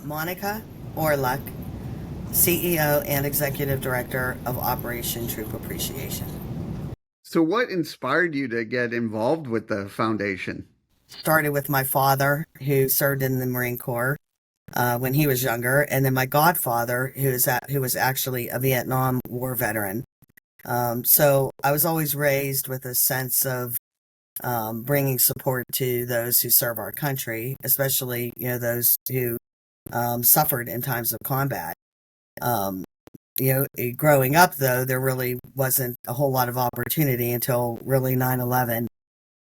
Monica Orluk, CEO and Executive Director of Operation Troop Appreciation. So, what inspired you to get involved with the foundation? Started with my father, who served in the Marine Corps when he was younger, and then my godfather, who was actually a Vietnam War veteran. So I was always raised with a sense of bringing support to those who serve our country, especially those who suffered in times of combat. Um, Growing up, though, there really wasn't a whole lot of opportunity until really 9/11.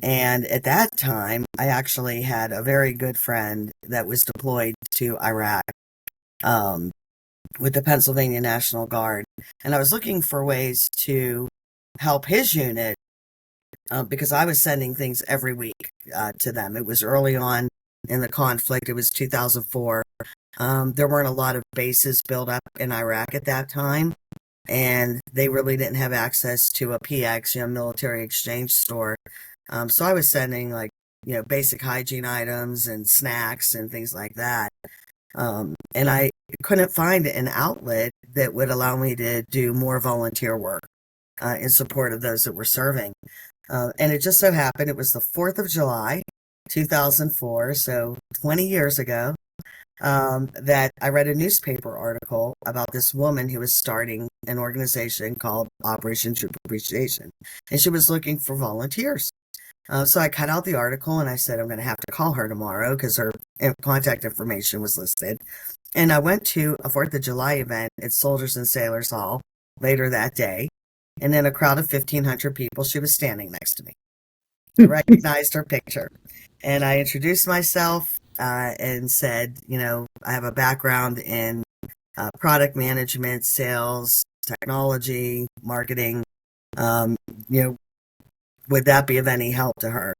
And at that time, I actually had a very good friend that was deployed to Iraq um, with the Pennsylvania National Guard. And I was looking for ways to help his unit because I was sending things every week to them. It was early on in the conflict, it was 2004. There weren't a lot of bases built up in Iraq at that time, and they really didn't have access to a PX, military exchange store. So I was sending like, basic hygiene items and snacks and things like that. And I couldn't find an outlet that would allow me to do more volunteer work in support of those that were serving. And it just so happened it was the 4th of July, 2004, so 20 years ago, that I read a newspaper article about this woman who was starting an organization called Operation Troop Appreciation, and she was looking for volunteers. So I cut out the article and I said, I'm going to have to call her tomorrow because her contact information was listed. And I went to a 4th of July event at Soldiers and Sailors Hall later that day. And in a crowd of 1,500 people, she was standing next to me. I recognized her picture. And I introduced myself and said, I have a background in product management, sales, technology, marketing. Um, you know, would that be of any help to her?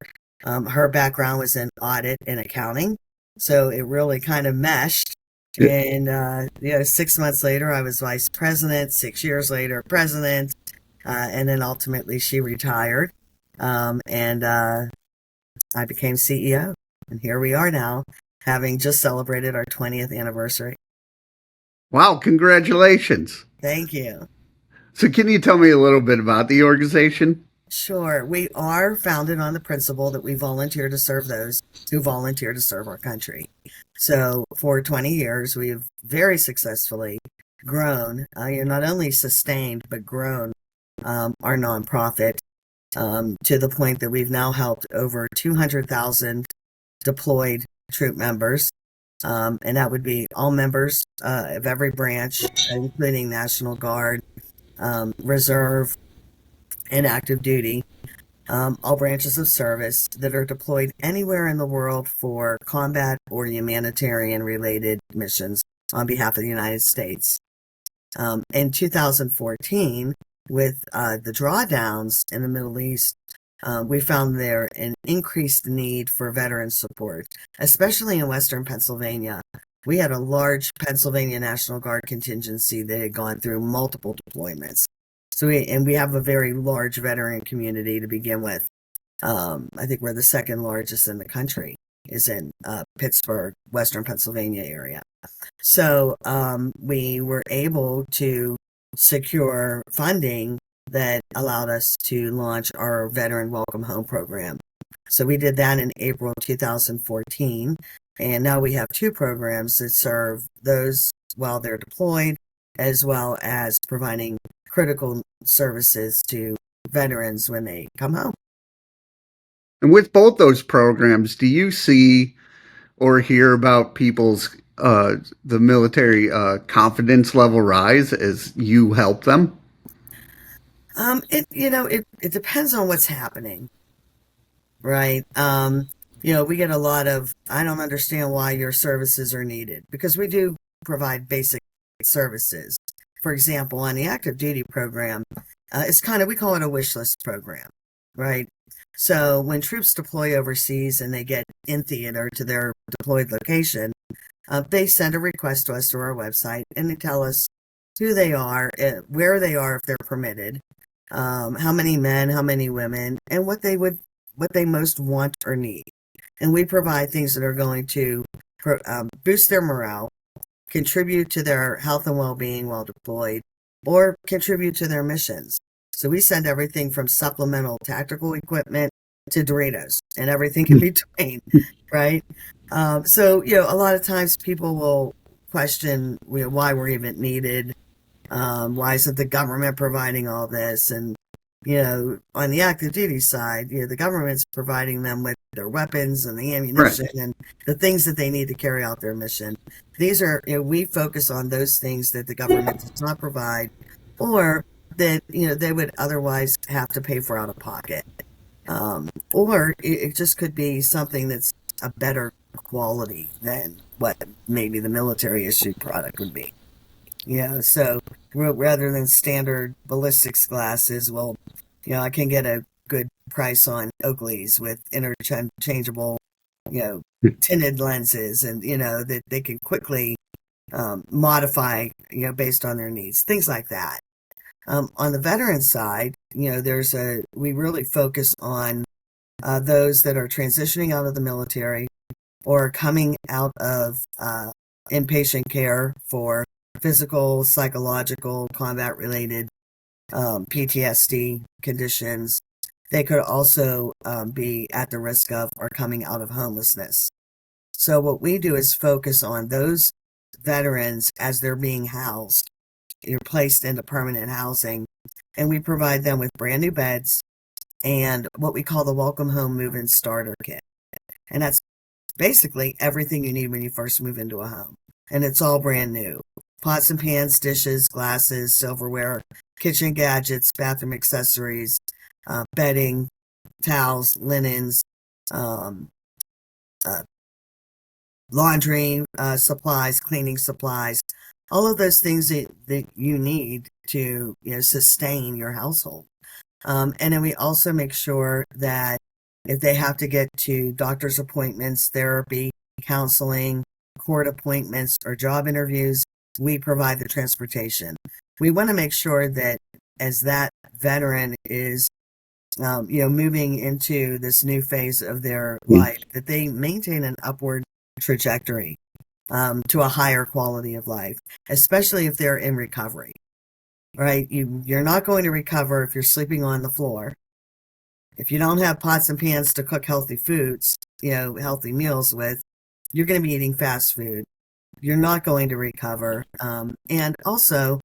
Her background was in audit and accounting, so it really kind of meshed. And 6 months later, I was vice president. 6 years later, president, and then ultimately she retired, and I became CEO. And here we are now, having just celebrated our 20th anniversary. Wow, congratulations. Thank you. So, can you tell me a little bit about the organization? Sure. We are founded on the principle that we volunteer to serve those who volunteer to serve our country. So for 20 years, we've very successfully grown, not only sustained, but grown our nonprofit to the point that we've now helped over 200,000 deployed troop members. And that would be all members of every branch, including National Guard, Reserve, and active duty, all branches of service that are deployed anywhere in the world for combat or humanitarian related missions on behalf of the United States. In 2014, with the drawdowns in the Middle East, we found there an increased need for veteran support, especially in Western Pennsylvania. We had a large Pennsylvania National Guard contingency that had gone through multiple deployments. So we have a very large veteran community to begin with. I think we're the second largest in the country, is in Pittsburgh, Western Pennsylvania area. So we were able to secure funding that allowed us to launch our Veteran Welcome Home program. So we did that in April 2014, and now we have two programs that serve those while they're deployed, as well as providing critical services to veterans when they come home. And with both those programs, do you see or hear about people's the military confidence level rise as you help them? It depends on what's happening, right? We get a lot of, I don't understand why your services are needed, because we do provide basic services. For example, on the active duty program, we call it a wish list program, right? So when troops deploy overseas and they get in theater to their deployed location, they send a request to us through our website, and they tell us who they are, where they are if they're permitted, how many men, how many women, and what they most want or need. And we provide things that are going to boost their morale, contribute to their health and well-being while deployed, or contribute to their missions. So we send everything from supplemental tactical equipment to Doritos and everything in between, right? So, a lot of times people will question, why we're even needed. Why isn't the government providing all this? And, on the active duty side, the government's providing them with their weapons and the Right. ammunition and the things that they need to carry out their mission. These are, we focus on those things that the government does not provide, or that, they would otherwise have to pay for out of pocket. Or it just could be something that's a better quality than what maybe the military issued product would be. So rather than standard ballistics glasses, well, I can get a good price on Oakleys with interchangeable, you know, tinted lenses, and that they can quickly modify, based on their needs, things like that. On the veteran side, we really focus on those that are transitioning out of the military or coming out of inpatient care for physical, psychological, combat related PTSD conditions. They could also be at the risk of or coming out of homelessness. So what we do is focus on those veterans as they're being housed. You're placed into permanent housing, and we provide them with brand new beds and what we call the Welcome Home Move-In Starter Kit. And that's basically everything you need when you first move into a home. And it's all brand new. Pots and pans, dishes, glasses, silverware, kitchen gadgets, bathroom accessories, bedding, towels, linens, um, laundry supplies, cleaning supplies, all of those things that you need to sustain your household. And then we also make sure that if they have to get to doctor's appointments, therapy, counseling, court appointments, or job interviews, we provide the transportation. We want to make sure that as that veteran is, moving into this new phase of their life, that they maintain an upward trajectory to a higher quality of life, especially if they're in recovery. Right? You're not going to recover if you're sleeping on the floor. If you don't have pots and pans to cook healthy foods, healthy meals with, you're going to be eating fast food. You're not going to recover. And also,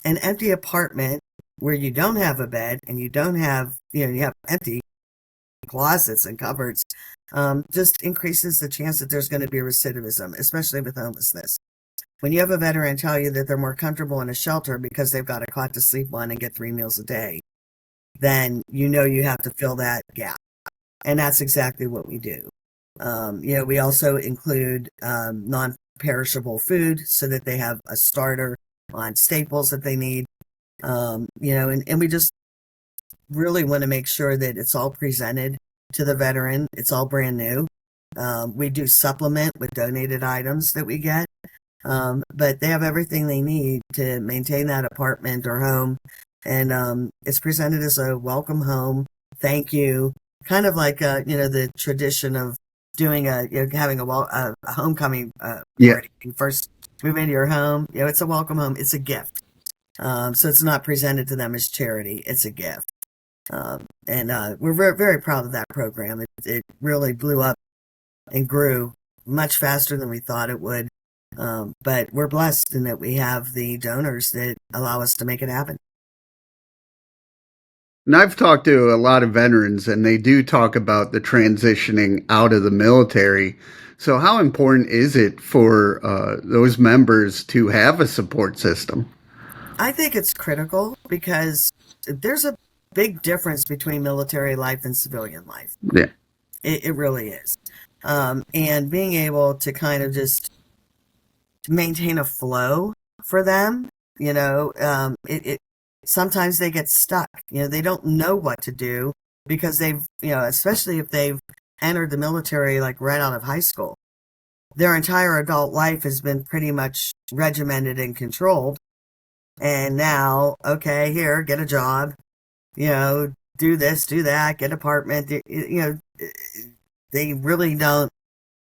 an empty apartment where you don't have a bed and you don't have, you have empty closets and cupboards, just increases the chance that there's going to be recidivism, especially with homelessness. When you have a veteran tell you that they're more comfortable in a shelter because they've got a cot to sleep on and get 3 meals a day, then you have to fill that gap. And that's exactly what we do. We also include non-perishable food so that they have a starter on staples that they need. And we just really want to make sure that it's all presented to the veteran. It's all brand new. We do supplement with donated items that we get. But they have everything they need to maintain that apartment or home. And it's presented as a welcome home, thank you, kind of like, the tradition of doing having a homecoming party. Yeah. You first move into your home, it's a welcome home, it's a gift. So it's not presented to them as charity, it's a gift. And we're very, very proud of that program. It really blew up and grew much faster than we thought it would. But we're blessed in that we have the donors that allow us to make it happen. And I've talked to a lot of veterans, and they do talk about the transitioning out of the military. So, how important is it for those members to have a support system? I think it's critical because there's a big difference between military life and civilian life. Yeah. It really is. And being able to kind of just maintain a flow for them, it sometimes they get stuck. They don't know what to do because they've, especially if they've entered the military like right out of high school. Their entire adult life has been pretty much regimented and controlled. And now, okay, here, get a job, do this, do that, get an apartment. They really don't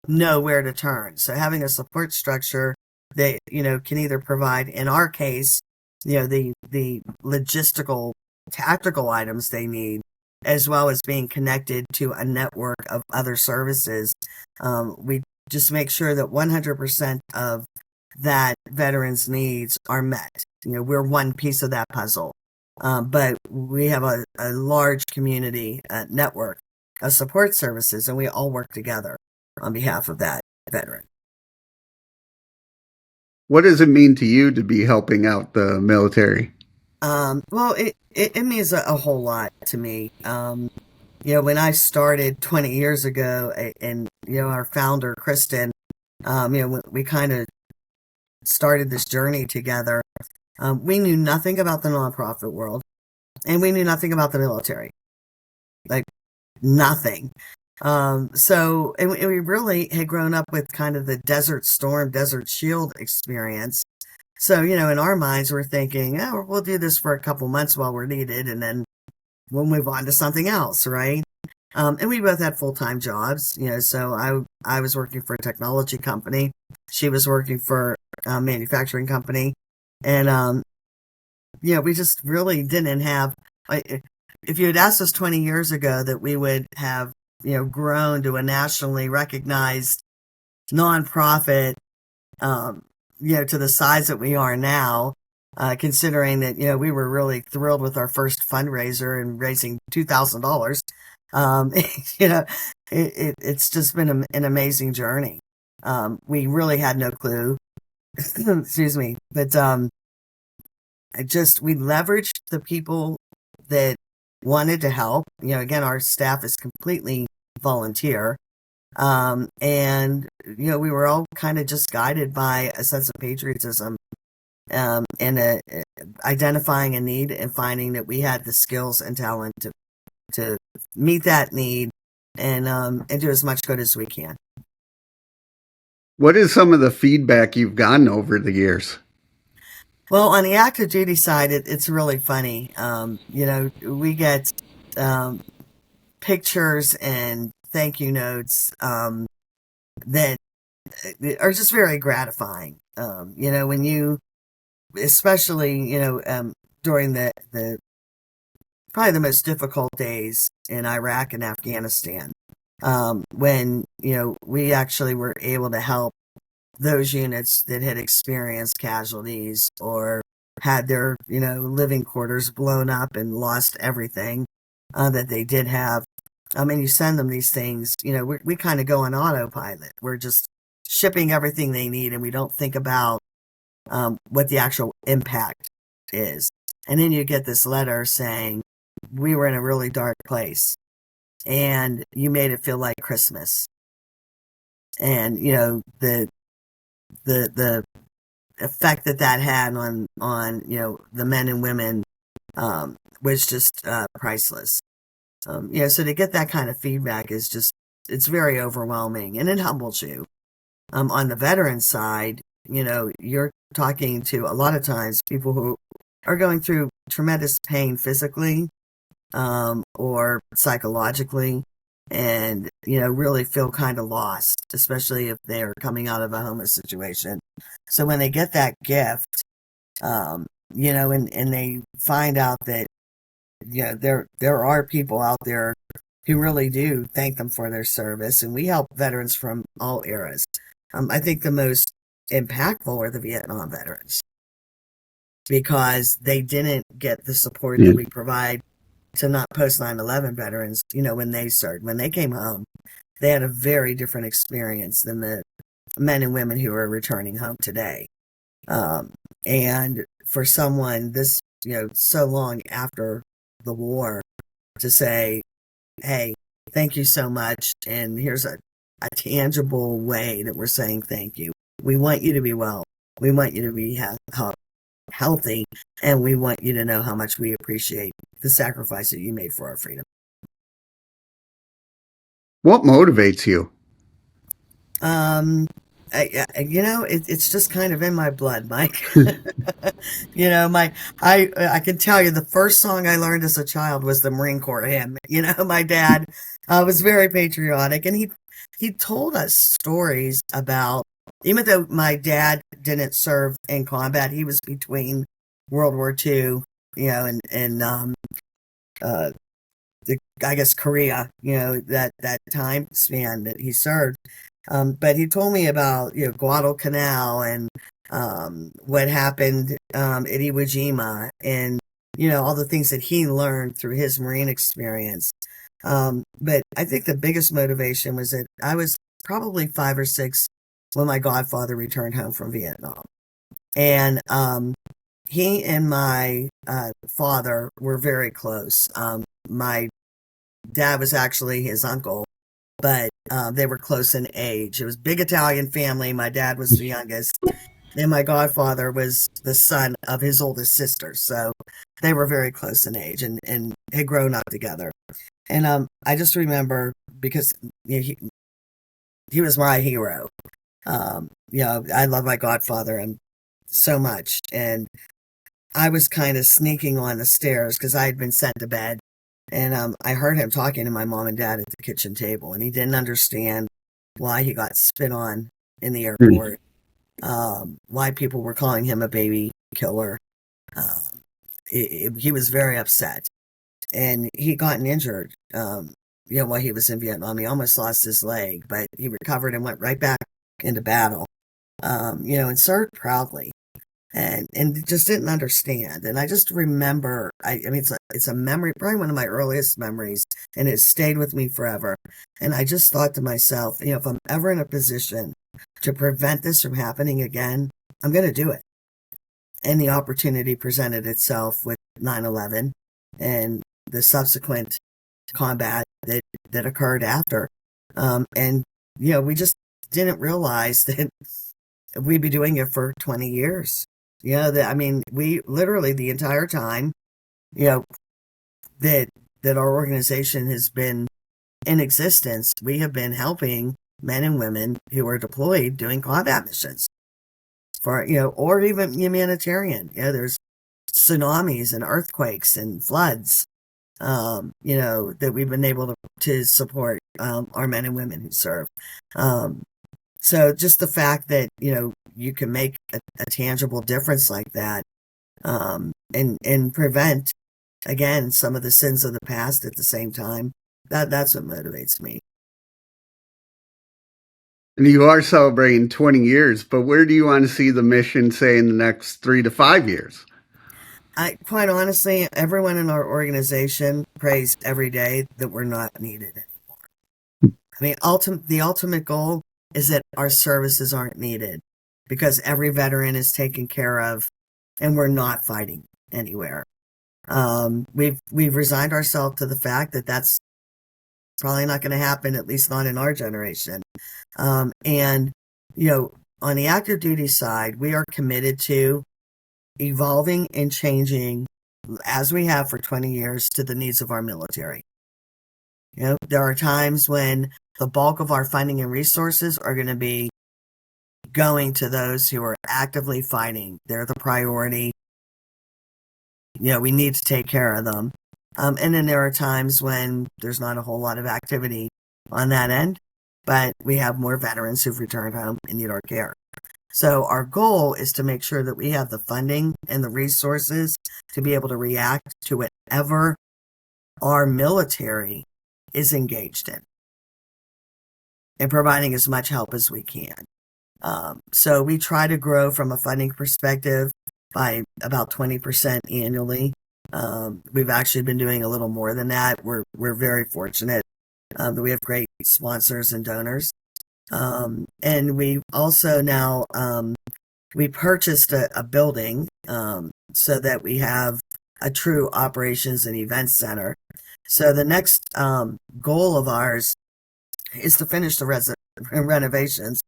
know where to turn. So having a support structure they, can either provide, in our case, the logistical, tactical items they need, as well as being connected to a network of other services. We just make sure that 100% of that veterans' needs are met. We're one piece of that puzzle. But we have a large community network of support services, and we all work together on behalf of that veteran. What does it mean to you to be helping out the military? Well, it means a whole lot to me. When I started 20 years ago, and, our founder, Kristen, we kind of started this journey together. We knew nothing about the nonprofit world, and we knew nothing about the military. Like, nothing. And we really had grown up with kind of the Desert Storm, Desert Shield experience. So, in our minds, we're thinking, oh, we'll do this for a couple months while we're needed, and then we'll move on to something else, right? And we both had full-time jobs, so I was working for a technology company. She was working for a manufacturing company. And, we just really didn't have, if you had asked us 20 years ago that we would have, grown to a nationally recognized nonprofit, to the size that we are now, considering that, we were really thrilled with our first fundraiser and raising $2,000. You know, it's just been an amazing journey. We really had no clue, excuse me, but, we leveraged the people that wanted to help. Again, our staff is completely volunteer. And, we were all kind of just guided by a sense of patriotism, and identifying a need and finding that we had the skills and talent to meet that need and do as much good as we can. What is some of the feedback you've gotten over the years? Well, on the active duty side, it's really funny. We get pictures and thank you notes that are just very gratifying. When you, especially, during the probably the most difficult days in Iraq and Afghanistan, when, we actually were able to help those units that had experienced casualties or had their, living quarters blown up and lost everything that they did have. And you send them these things, we kind of go on autopilot. We're just shipping everything they need, and we don't think about what the actual impact is. And then you get this letter saying, we were in a really dark place, and you made it feel like Christmas. And, the effect that had on the men and women was just priceless. So to get that kind of feedback is just, it's very overwhelming, and it humbles you. On the veteran side, you're talking to a lot of times people who are going through tremendous pain physically, or psychologically, and, really feel kind of lost, especially if they're coming out of a homeless situation. So when they get that gift, and they find out that, there are people out there who really do thank them for their service, and we help veterans from all eras. I think the most impactful are the Vietnam veterans, because they didn't get the support that we provide to not post 9/11 veterans. When they served, when they came home, they had a very different experience than the men and women who are returning home today. And for someone this, so long after the war, to say, hey, thank you so much, and here's a tangible way that we're saying thank you. We want you to be well. We want you to be healthy, and we want you to know how much we appreciate the sacrifice that you made for our freedom. What motivates you? It's just kind of in my blood, Mike. I can tell you the first song I learned as a child was the Marine Corps hymn. My dad was very patriotic, and he told us stories about even though my dad didn't serve in combat, he was between World War II, and uh, I guess Korea, that time span that he served. But he told me about, Guadalcanal and what happened at Iwo Jima and, all the things that he learned through his Marine experience. But I think the biggest motivation was that I was probably 5 or 6 when my godfather returned home from Vietnam. And he and my father were very close. My dad was actually his uncle, but they were close in age. It was a big Italian family. My dad was the youngest, and my godfather was the son of his oldest sister. So they were very close in age and had grown up together. And I just remember because he was my hero. I love my godfather and so much. And I was kind of sneaking on the stairs because I had been sent to bed. And I heard him talking to my mom and dad at the kitchen table, and he didn't understand why he got spit on in the airport, why people were calling him a baby killer. He was very upset, and he gotten injured. While he was in Vietnam, he almost lost his leg, but he recovered and went right back into battle. And served proudly and just didn't understand. And I just remember, I mean, it's a memory, probably one of my earliest memories, and it stayed with me forever. And I just thought to myself, if I'm ever in a position to prevent this from happening again, I'm going to do it. And the opportunity presented itself with 9/11 and the subsequent combat that occurred after. And, we just didn't realize that we'd be doing it for 20 years. We literally the entire time, that our organization has been in existence, we have been helping men and women who are deployed doing combat missions for, or even humanitarian. There's tsunamis and earthquakes and floods, that we've been able to support our men and women who serve. So just the fact that, you can make a tangible difference like that, and prevent, again, some of the sins of the past at the same time, that's what motivates me. And you are celebrating 20 years, but where do you want to see the mission, say, in the next 3 to 5 years? Quite honestly, everyone in our organization prays every day that we're not needed anymore. I mean, the ultimate goal is that our services aren't needed because every veteran is taken care of and we're not fighting anywhere. We've resigned ourselves to the fact that that's probably not going to happen, at least not in our generation. And, on the active duty side, we are committed to evolving and changing as we have for 20 years to the needs of our military. There are times when the bulk of our funding and resources are going to be going to those who are actively fighting. They're the priority. We need to take care of them. And then there are times when there's not a whole lot of activity on that end, but we have more veterans who've returned home and need our care. So our goal is to make sure that we have the funding and the resources to be able to react to whatever our military is engaged in and providing as much help as we can. So we try to grow from a funding perspective by about 20% annually. We've actually been doing a little more than that. We're very fortunate that we have great sponsors and donors. And we also now, we purchased a building so that we have a true operations and events center. So the next goal of ours is to finish the renovations,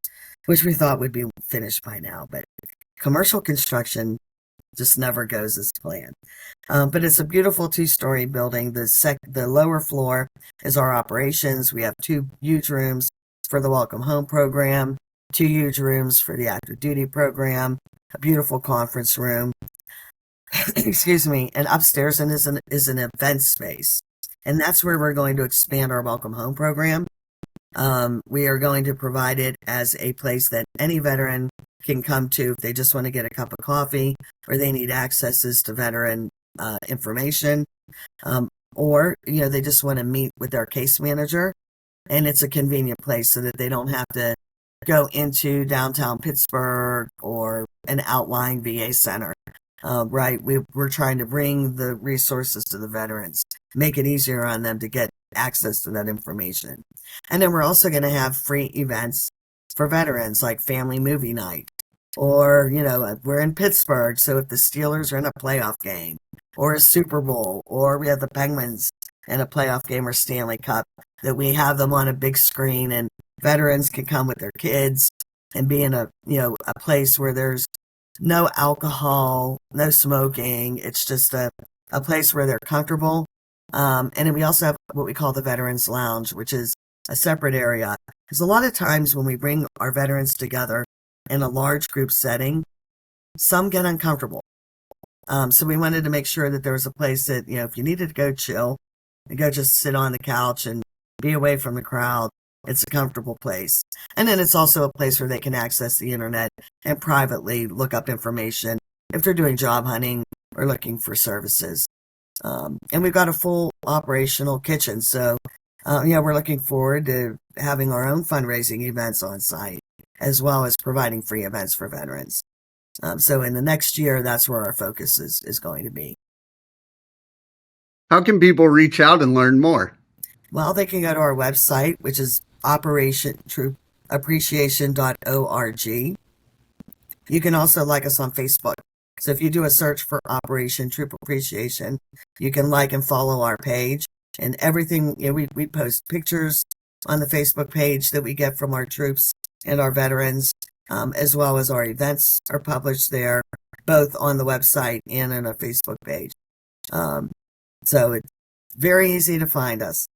which we thought would be finished by now, but commercial construction just never goes as planned. But it's a beautiful 2-story building. The lower floor is our operations. We have 2 huge rooms for the Welcome Home program, 2 huge rooms for the active duty program, a beautiful conference room. Excuse me. And upstairs is an event space. And that's where we're going to expand our Welcome Home program. We are going to provide it as a place that any veteran can come to if they just want to get a cup of coffee or they need accesses to veteran information, or they just want to meet with their case manager, and it's a convenient place so that they don't have to go into downtown Pittsburgh or an outlying VA center. Right, we're trying to bring the resources to the veterans, make it easier on them to get access to that information. And then we're also going to have free events for veterans, like family movie night, or we're in Pittsburgh, so if the Steelers are in a playoff game or a Super Bowl, or we have the Penguins in a playoff game or Stanley Cup, that we have them on a big screen and veterans can come with their kids and be in a place where there's no alcohol, no smoking. It's just a place where they're comfortable. And then we also have what we call the Veterans Lounge, which is a separate area. Because a lot of times when we bring our veterans together in a large group setting, some get uncomfortable. So we wanted to make sure that there was a place that, if you needed to go chill and go just sit on the couch and be away from the crowd, it's a comfortable place. And then it's also a place where they can access the internet and privately look up information if they're doing job hunting or looking for services. And we've got a full operational kitchen. So, we're looking forward to having our own fundraising events on site, as well as providing free events for veterans. So in the next year, that's where our focus is going to be. How can people reach out and learn more? Well, they can go to our website, which is operationtroopappreciation.org. You can also like us on Facebook. So if you do a search for Operation Troop Appreciation, you can like and follow our page. And everything, we post pictures on the Facebook page that we get from our troops and our veterans, as well as our events are published there, both on the website and on our Facebook page. So it's very easy to find us.